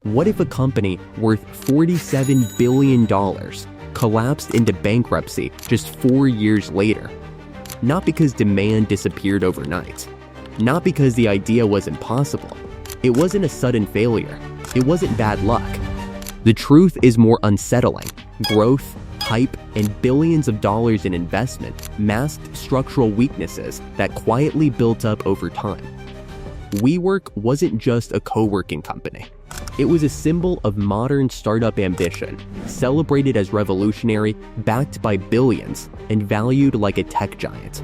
What if a company worth $47 billion collapsed into bankruptcy just 4 years later? Not because demand disappeared overnight. Not because the idea was impossible. It wasn't a sudden failure. It wasn't bad luck. The truth is more unsettling. Growth, hype, and billions of dollars in investment masked structural weaknesses that quietly built up over time. WeWork wasn't just a co-working company. It was a symbol of modern startup ambition, celebrated as revolutionary, backed by billions, and valued like a tech giant.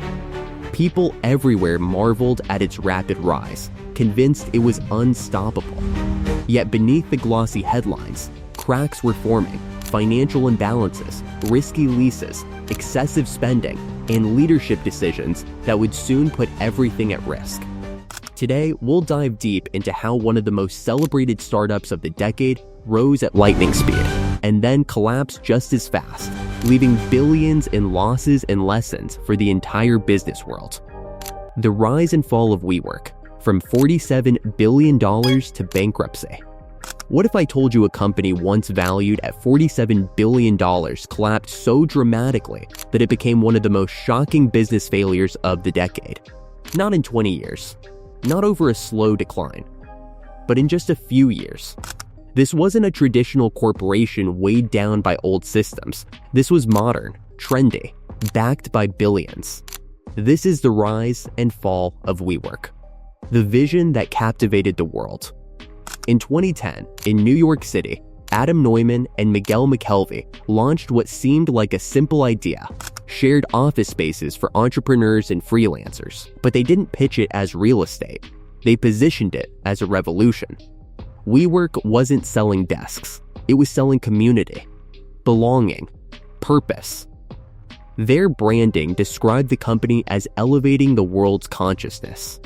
People everywhere marveled at its rapid rise, convinced it was unstoppable. Yet beneath the glossy headlines, cracks were forming, financial imbalances, risky leases, excessive spending, and leadership decisions that would soon put everything at risk. Today, we'll dive deep into how one of the most celebrated startups of the decade rose at lightning speed and then collapsed just as fast, leaving billions in losses and lessons for the entire business world. The rise and fall of WeWork, from $47 billion to bankruptcy. What if I told you a company once valued at $47 billion collapsed so dramatically that it became one of the most shocking business failures of the decade? Not in 20 years. Not over a slow decline, but in just a few years. This wasn't a traditional corporation weighed down by old systems. This was modern, trendy, backed by billions. This is the rise and fall of WeWork, the vision that captivated the world. In 2010, in New York City, Adam Neumann and Miguel McKelvey launched what seemed like a simple idea: shared office spaces for entrepreneurs and freelancers. But they didn't pitch it as real estate. They positioned it as a revolution. WeWork wasn't selling desks. It was selling community, belonging, purpose. Their branding described the company as elevating the world's consciousness.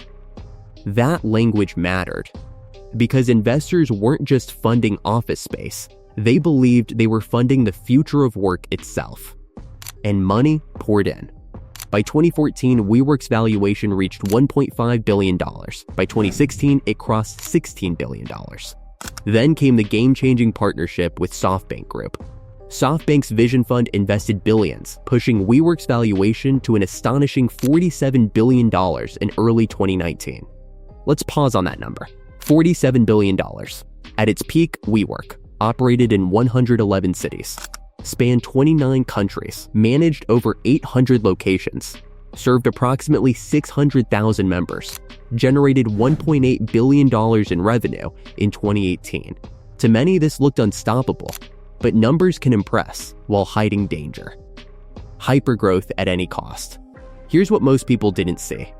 That language mattered because investors weren't just funding office space. They believed they were funding the future of work itself. And money poured in. By 2014, WeWork's valuation reached $1.5 billion. By 2016, it crossed $16 billion. Then came the game-changing partnership with SoftBank Group. SoftBank's Vision Fund invested billions, pushing WeWork's valuation to an astonishing $47 billion in early 2019. Let's pause on that number. $47 billion. At its peak, WeWork operated in 111 cities. Spanned 29 countries, managed over 800 locations, served approximately 600,000 members, generated $1.8 billion in revenue in 2018. To many, this looked unstoppable, but numbers can impress while hiding danger. Hypergrowth at any cost. Here's what most people didn't see.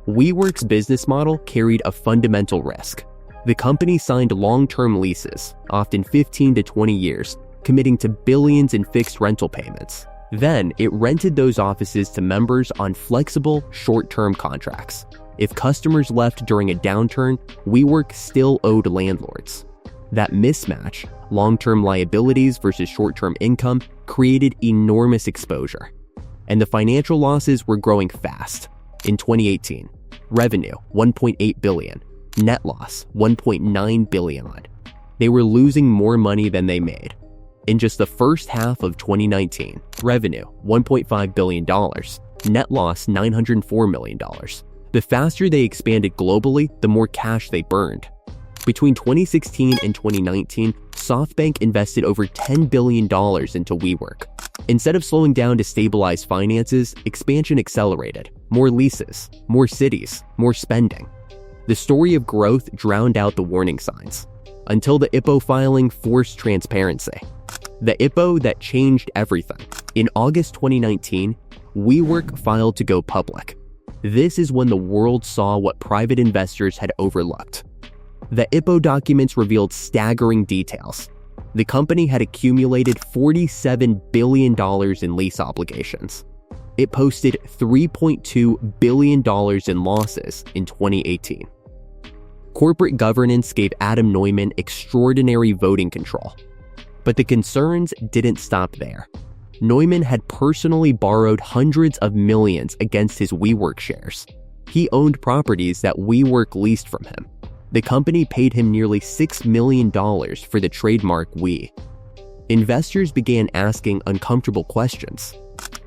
WeWork's business model carried a fundamental risk. The company signed long-term leases, often 15 to 20 years, committing to billions in fixed rental payments. Then, it rented those offices to members on flexible, short-term contracts. If customers left during a downturn, WeWork still owed landlords. That mismatch, long-term liabilities versus short-term income, created enormous exposure. And the financial losses were growing fast. In 2018, revenue, $1.8 billion. Net loss, $1.9 billion. They were losing more money than they made. In just the first half of 2019, revenue, $1.5 billion. Net loss, $904 million. The faster they expanded globally, the more cash they burned. Between 2016 and 2019, SoftBank invested over $10 billion into WeWork. Instead of slowing down to stabilize finances, expansion accelerated. More leases, more cities, more spending. The story of growth drowned out the warning signs, until the IPO filing forced transparency. The IPO that changed everything. In August 2019, WeWork filed to go public. This is when the world saw what private investors had overlooked. The IPO documents revealed staggering details. The company had accumulated $47 billion in lease obligations. It posted $3.2 billion in losses in 2018. Corporate governance gave Adam Neumann extraordinary voting control. But the concerns didn't stop there. Neumann had personally borrowed hundreds of millions against his WeWork shares. He owned properties that WeWork leased from him. The company paid him nearly $6 million for the trademark We. Investors began asking uncomfortable questions.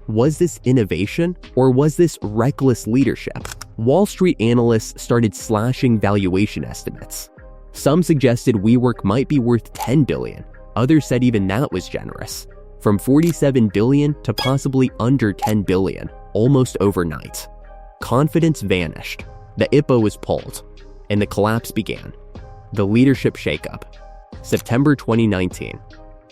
Was this innovation or was this reckless leadership? Wall Street analysts started slashing valuation estimates. Some suggested WeWork might be worth $10 billion. Others said even that was generous. From $47 billion to possibly under $10 billion, almost overnight. Confidence vanished. The IPO was pulled, and the collapse began. The leadership shakeup. September 2019.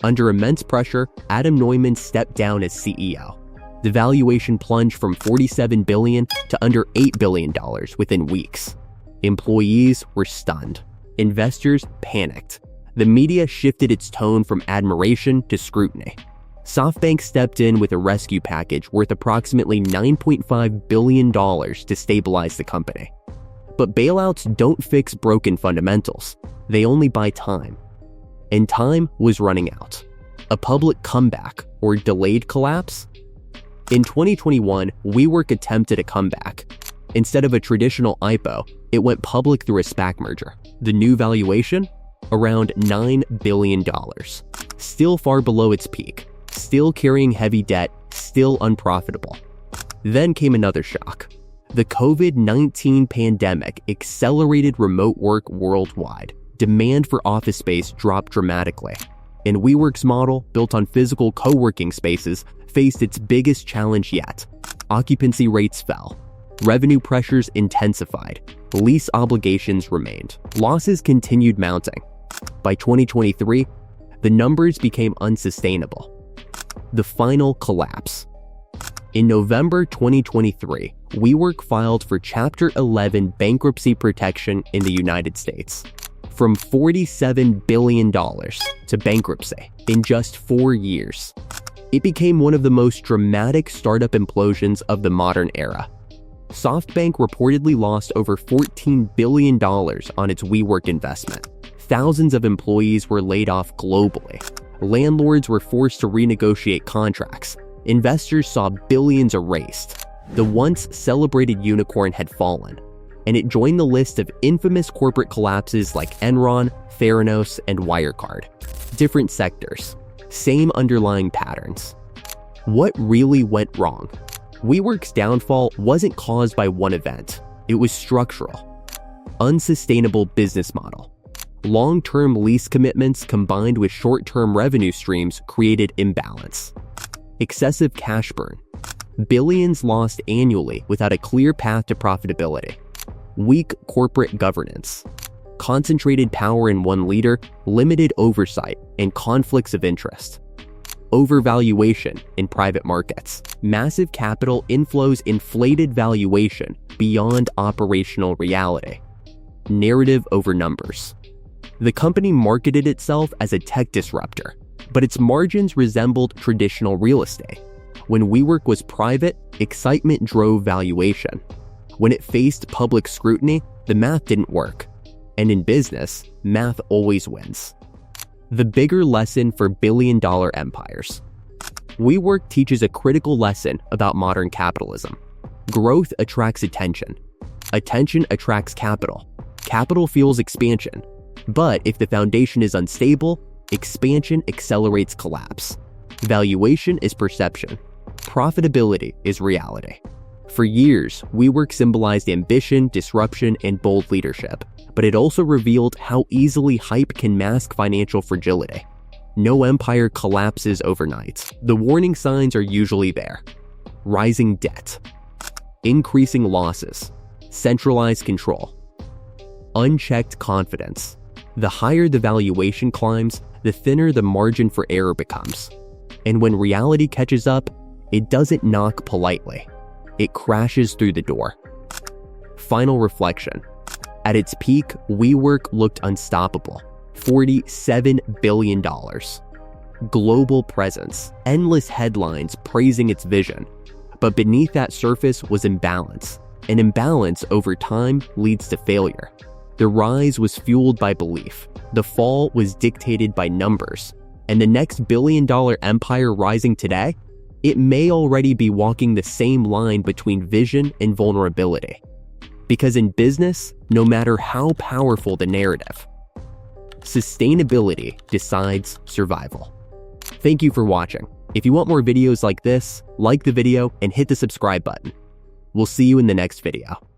Under immense pressure, Adam Neumann stepped down as CEO. The valuation plunged from $47 billion to under $8 billion within weeks. Employees were stunned. Investors panicked. The media shifted its tone from admiration to scrutiny. SoftBank stepped in with a rescue package worth approximately $9.5 billion to stabilize the company. But bailouts don't fix broken fundamentals. They only buy time. And time was running out. A public comeback or delayed collapse? In 2021, WeWork attempted a comeback. Instead of a traditional IPO, it went public through a SPAC merger. The new valuation? Around $9 billion. Still far below its peak. Still carrying heavy debt. Still unprofitable. Then came another shock. The COVID-19 pandemic accelerated remote work worldwide. Demand for office space dropped dramatically. And WeWork's model, built on physical co-working spaces, faced its biggest challenge yet. Occupancy rates fell. Revenue pressures intensified. Lease obligations remained. Losses continued mounting. By 2023, the numbers became unsustainable. The final collapse. In November 2023, WeWork filed for Chapter 11 bankruptcy protection in the United States. From $47 billion to bankruptcy in just 4 years. It became one of the most dramatic startup implosions of the modern era. SoftBank reportedly lost over $14 billion on its WeWork investment. Thousands of employees were laid off globally. Landlords were forced to renegotiate contracts. Investors saw billions erased. The once celebrated unicorn had fallen, and it joined the list of infamous corporate collapses like Enron, Theranos, and Wirecard. Different sectors, same underlying patterns. What really went wrong? WeWork's downfall wasn't caused by one event. It was structural. Unsustainable business model. Long-term lease commitments combined with short-term revenue streams created imbalance. Excessive cash burn. Billions lost annually without a clear path to profitability. Weak corporate governance. Concentrated power in one leader, limited oversight, and conflicts of interest. Overvaluation in private markets. Massive capital inflows inflated valuation beyond operational reality. Narrative over numbers. The company marketed itself as a tech disruptor, but its margins resembled traditional real estate. When WeWork was private, excitement drove valuation. When it faced public scrutiny, the math didn't work. And in business, math always wins. The bigger lesson for billion-dollar empires. WeWork teaches a critical lesson about modern capitalism. Growth attracts attention. Attention attracts capital. Capital fuels expansion. But if the foundation is unstable, expansion accelerates collapse. Valuation is perception. Profitability is reality. For years, WeWork symbolized ambition, disruption, and bold leadership, but it also revealed how easily hype can mask financial fragility. No empire collapses overnight. The warning signs are usually there. Rising debt. Increasing losses. Centralized control. Unchecked confidence. The higher the valuation climbs, the thinner the margin for error becomes. And when reality catches up, it doesn't knock politely. It crashes through the door. Final reflection. At its peak, WeWork looked unstoppable. $47 billion. Global presence. Endless headlines praising its vision. But beneath that surface was imbalance. And imbalance over time leads to failure. The rise was fueled by belief. The fall was dictated by numbers. And the next billion-dollar empire rising today, it may already be walking the same line between vision and vulnerability. Because in business, no matter how powerful the narrative, sustainability decides survival. Thank you for watching. If you want more videos like this, like the video and hit the subscribe button. We'll see you in the next video.